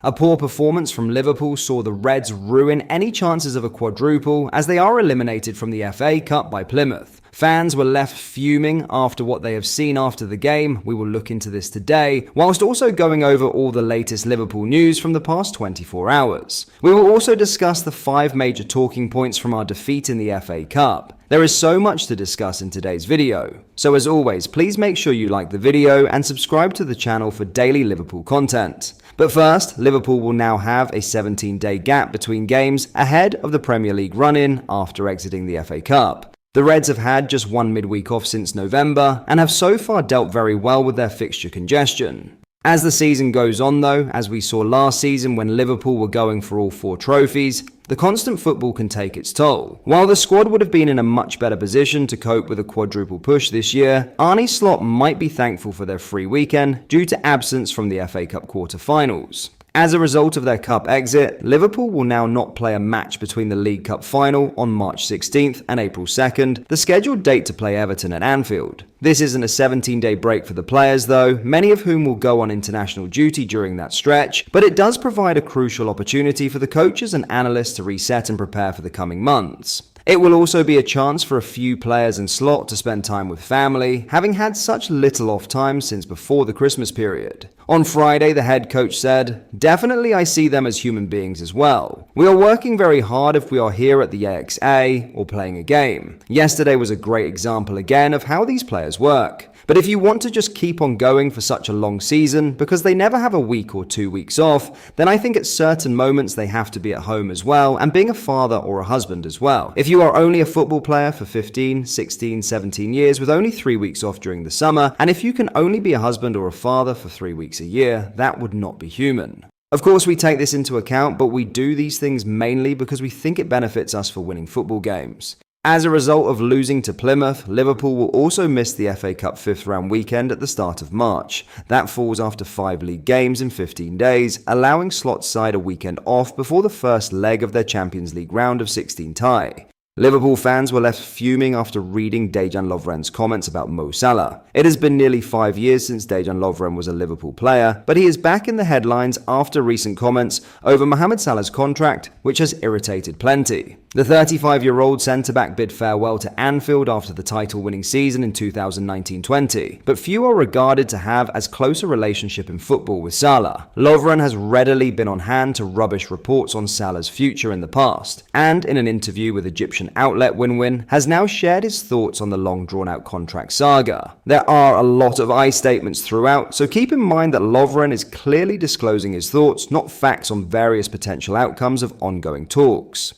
A poor performance from Liverpool saw the Reds ruin any chances of a quadruple as they are eliminated from the FA Cup by Plymouth. Fans were left fuming after what they have seen after the game. We will look into this today, whilst also going over all the latest Liverpool news from the past 24 hours. We will also discuss the 5 major talking points from our defeat in the FA Cup. There is so much to discuss in today's video. So as always, please make sure you like the video and subscribe to the channel for daily Liverpool content. But first, Liverpool will now have a 17-day gap between games ahead of the Premier League run-in after exiting the FA Cup. The Reds have had just one midweek off since November and have so far dealt very well with their fixture congestion. As the season goes on though, as we saw last season when Liverpool were going for all 4 trophies, the constant football can take its toll. While the squad would have been in a much better position to cope with a quadruple push this year, Arne Slot might be thankful for their free weekend due to absence from the FA Cup quarter-finals. As a result of their cup exit, Liverpool will now not play a match between the League Cup final on March 16th and April 2nd, the scheduled date to play Everton at Anfield. This isn't a 17-day break for the players though, many of whom will go on international duty during that stretch, but it does provide a crucial opportunity for the coaches and analysts to reset and prepare for the coming months. It will also be a chance for a few players in Slot to spend time with family, having had such little off time since before the Christmas period. On Friday, the head coach said, "Definitely I see them as human beings as well. We are working very hard if we are here at the AXA or playing a game. Yesterday was a great example again of how these players work. But if you want to just keep on going for such a long season because they never have a week or 2 weeks off, then I think at certain moments they have to be at home as well and being a father or a husband as well. If you are only a football player for 15, 16, 17 years with only 3 weeks off during the summer, and if you can only be a husband or a father for 3 weeks a year, that would not be human." Of course, we take this into account, but we do these things mainly because we think it benefits us for winning football games. As a result of losing to Plymouth, Liverpool will also miss the FA Cup 5th round weekend at the start of March. That falls after 5 league games in 15 days, allowing Slot's side a weekend off before the first leg of their Champions League round of 16 tie. Liverpool fans were left fuming after reading Dejan Lovren's comments about Mo Salah. It has been nearly 5 years since Dejan Lovren was a Liverpool player, but he is back in the headlines after recent comments over Mohamed Salah's contract, which has irritated plenty. The 35-year-old centre-back bid farewell to Anfield after the title-winning season in 2019-20, but few are regarded to have as close a relationship in football with Salah. Lovren has readily been on hand to rubbish reports on Salah's future in the past, and in an interview with Egyptian outlet Win has now shared his thoughts on the long drawn-out contract saga. There are a lot of I statements throughout, so keep in mind that Lovren is clearly disclosing his thoughts, not facts on various potential outcomes of ongoing talks.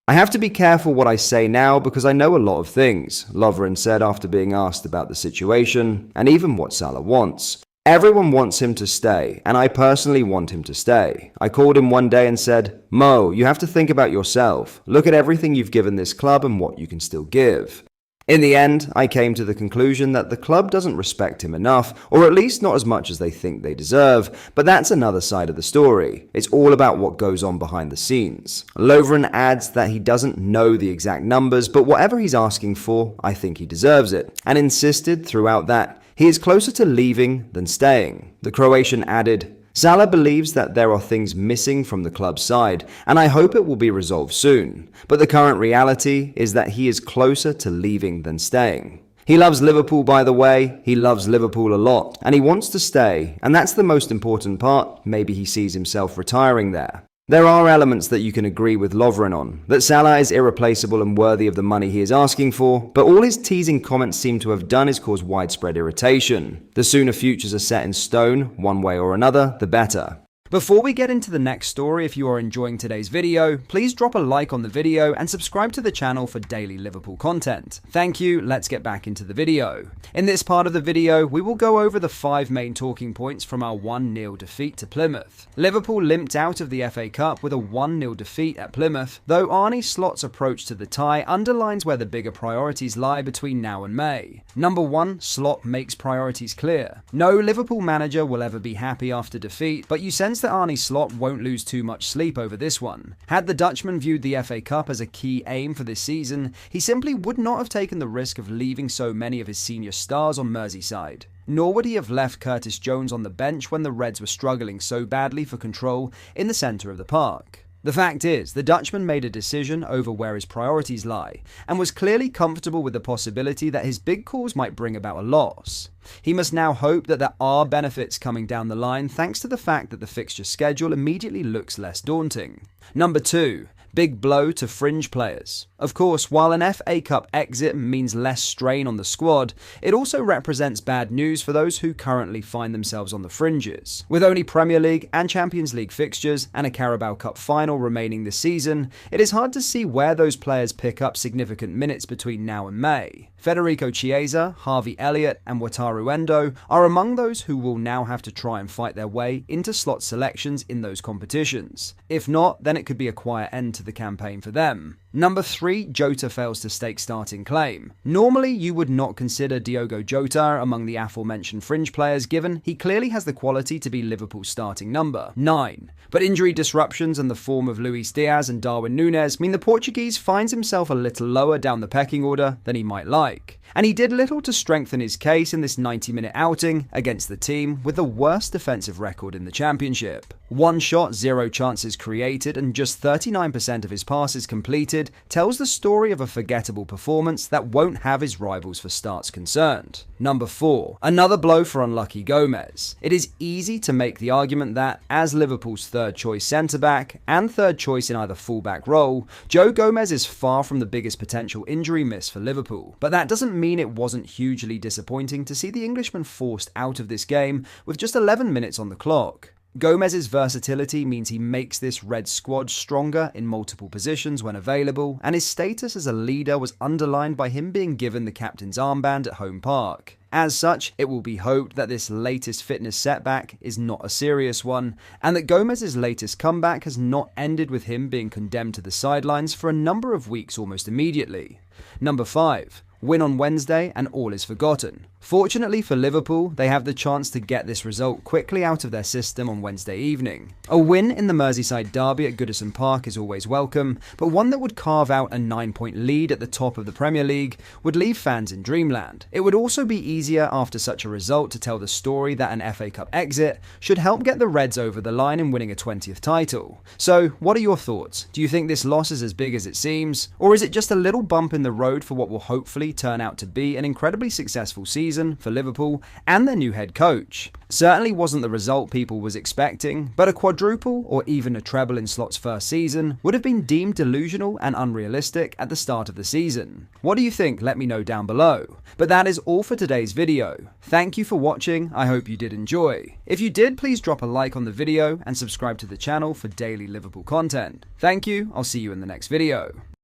"I have to be careful what I say now because I know a lot of things," Lovren said after being asked about the situation, and even what Salah wants. "Everyone wants him to stay, and I personally want him to stay. I called him one day and said, 'Mo, you have to think about yourself. Look at everything you've given this club and what you can still give.' In the end, I came to the conclusion that the club doesn't respect him enough, or at least not as much as they think they deserve, but that's another side of the story. It's all about what goes on behind the scenes." Lovren adds that he doesn't know the exact numbers, but whatever he's asking for, I think he deserves it, and insisted throughout that he is closer to leaving than staying. The Croatian added, "Salah believes that there are things missing from the club's side, and I hope it will be resolved soon. But the current reality is that he is closer to leaving than staying. He loves Liverpool, by the way. He loves Liverpool a lot, and he wants to stay, and that's the most important part. Maybe he sees himself retiring there." There are elements that you can agree with Lovren on, that Salah is irreplaceable and worthy of the money he is asking for, but all his teasing comments seem to have done is cause widespread irritation. The sooner futures are set in stone, one way or another, the better. Before we get into the next story, if you are enjoying today's video, please drop a like on the video and subscribe to the channel for daily Liverpool content. Thank you, let's get back into the video. In this part of the video, we will go over the 5 main talking points from our 1-0 defeat to Plymouth. Liverpool limped out of the FA Cup with a 1-0 defeat at Plymouth, though Arne Slot's approach to the tie underlines where the bigger priorities lie between now and May. Number 1, Slot makes priorities clear. No Liverpool manager will ever be happy after defeat, but you sense that Arne Slot won't lose too much sleep over this one. Had the Dutchman viewed the FA Cup as a key aim for this season, he simply would not have taken the risk of leaving so many of his senior stars on Merseyside. nor would he have left Curtis Jones on the bench when the Reds were struggling so badly for control in the centre of the park. The fact is, the Dutchman made a decision over where his priorities lie, and was clearly comfortable with the possibility that his big calls might bring about a loss. He must now hope that there are benefits coming down the line thanks to the fact that the fixture schedule immediately looks less daunting. Number 2. Big blow to fringe players. Of course, while an FA Cup exit means less strain on the squad, it also represents bad news for those who currently find themselves on the fringes. With only Premier League and Champions League fixtures and a Carabao Cup final remaining this season, it is hard to see where those players pick up significant minutes between now and May. Federico Chiesa, Harvey Elliott and Wataru Endo are among those who will now have to try and fight their way into slot selections in those competitions. If not, then it could be a quiet end to the campaign for them. Number 3, Jota fails to stake starting claim. Normally, you would not consider Diogo Jota among the aforementioned fringe players given he clearly has the quality to be Liverpool's starting number 9. But injury disruptions in the form of Luis Diaz and Darwin Núñez mean the Portuguese finds himself a little lower down the pecking order than he might like. And he did little to strengthen his case in this 90-minute outing against the team with the worst defensive record in the Championship. 1 shot, 0 chances created, and just 39% of his passes completed tells the story of a forgettable performance that won't have his rivals for starts concerned. Number 4. Another blow for unlucky Gomez. It is easy to make the argument that, as Liverpool's third-choice centre-back and third choice in either full-back role, Joe Gomez is far from the biggest potential injury miss for Liverpool. But that doesn't mean it wasn't hugely disappointing to see the Englishman forced out of this game with just 11 minutes on the clock. Gomez's versatility means he makes this Red squad stronger in multiple positions when available, and his status as a leader was underlined by him being given the captain's armband at home park. As such, it will be hoped that this latest fitness setback is not a serious one, and that Gomez's latest comeback has not ended with him being condemned to the sidelines for a number of weeks almost immediately. Number 5. Win on Wednesday and all is forgotten. Fortunately for Liverpool, they have the chance to get this result quickly out of their system on Wednesday evening. A win in the Merseyside derby at Goodison Park is always welcome, but one that would carve out a 9-point lead at the top of the Premier League would leave fans in dreamland. It would also be easier after such a result to tell the story that an FA Cup exit should help get the Reds over the line in winning a 20th title. So, what are your thoughts? Do you think this loss is as big as it seems? Or is it just a little bump in the road for what will hopefully turn out to be an incredibly successful season for Liverpool and their new head coach? Certainly wasn't the result people was expecting, but a quadruple or even a treble in Slot's first season would have been deemed delusional and unrealistic at the start of the season. What do you think? Let me know down below. But that is all for today's video. Thank you for watching, I hope you did enjoy. If you did, please drop a like on the video and subscribe to the channel for daily Liverpool content. Thank you, I'll see you in the next video.